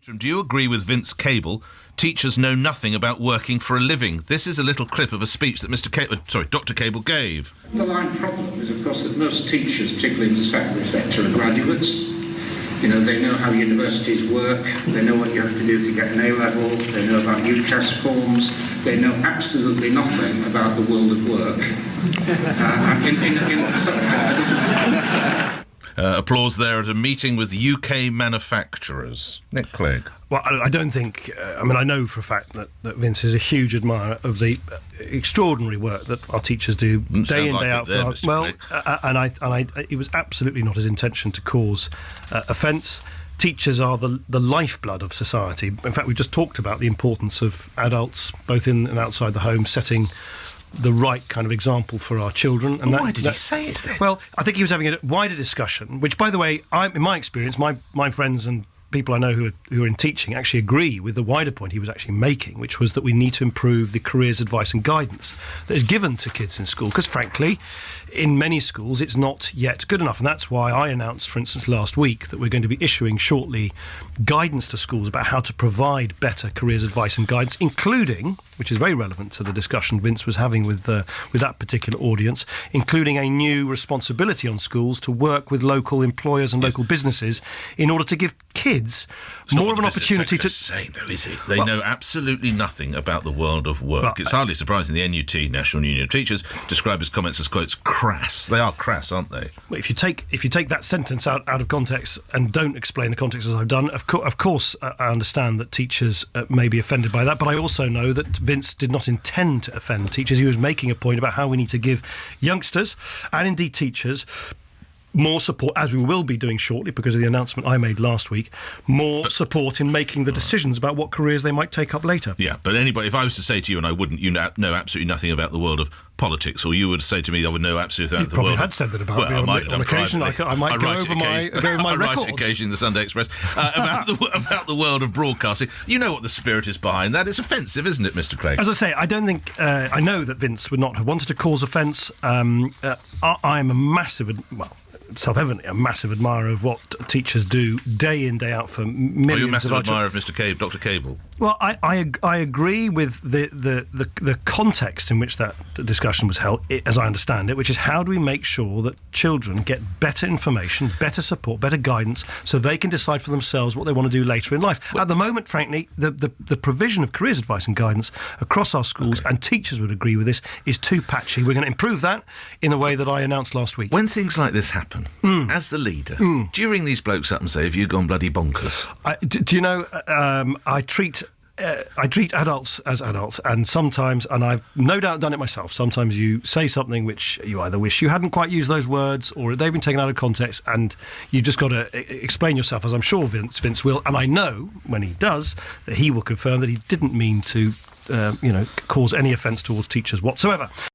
Do you agree with Vince Cable? Teachers know nothing about working for a living. This is a little clip of a speech that Dr. Cable gave. The line problem is, of course, that most teachers, particularly in the secondary sector, are graduates. You know, they know how universities work, they know what you have to do to get an A-level, they know about UCAS forms, they know absolutely nothing about the world of work. Applause there at a meeting with UK manufacturers. Nick Clegg. Well, I don't think... I know for a fact that Vince is a huge admirer of the extraordinary work that our teachers do day in, day out. It was absolutely not his intention to cause offence. Teachers are the lifeblood of society. In fact, we just talked about the importance of adults, both in and outside the home, setting the right kind of example for our children. And why did he say it then? Well, I think he was having a wider discussion, which, by the way, in my experience, my friends and people I know who are in teaching actually agree with the wider point he was actually making, which was that we need to improve the careers advice and guidance that is given to kids in school, because frankly, in many schools, it's not yet good enough. And that's why I announced, for instance, last week that we're going to be issuing shortly guidance to schools about how to provide better careers advice and guidance, including, which is very relevant to the discussion Vince was having with that particular audience, including a new responsibility on schools to work with local employers and local businesses in order to give kids more of an opportunity to... saying, though, is it? They know absolutely nothing about the world of work. It's hardly surprising the NUT, National Union of Teachers, describe his comments as, quotes, crass. They are crass, aren't they? Well, if you take that sentence out of context and don't explain the context as I've done, of course I understand that teachers may be offended by that, but I also know that Vince did not intend to offend teachers. He was making a point about how we need to give youngsters and indeed teachers more support, as we will be doing shortly because of the announcement I made last week, support in making the decisions about what careers they might take up later. Yeah, but anybody, if I was to say to you, and I wouldn't, you know absolutely nothing about the world of politics, or you would say to me, I would know absolutely nothing about the world... You probably had said that about me on occasion. I might go over my records. I write occasionally in the Sunday Express about the world of broadcasting. You know what the spirit is behind that. It's offensive, isn't it, Mr. Clegg? As I say, I don't think... I know that Vince would not have wanted to cause offence. I'm a massive... self-evidently a massive admirer of what teachers do day in, day out for millions of... Are you a massive admirer of Dr. Cable? Well, I agree with the context in which that discussion was held, as I understand it, which is how do we make sure that children get better information, better support, better guidance, so they can decide for themselves what they want to do later in life. At the moment, frankly, the provision of careers advice and guidance across our schools, and teachers would agree with this, is too patchy. We're going to improve that in the way that I announced last week. When things like this happen, as the leader, do you ring these blokes up and say, have you gone bloody bonkers? Do you know, I treat adults as adults, and sometimes, and I've no doubt done it myself, sometimes you say something which you either wish you hadn't quite used those words, or they've been taken out of context, and you've just got to explain yourself, as I'm sure Vince will, and I know, when he does, that he will confirm that he didn't mean to cause any offence towards teachers whatsoever.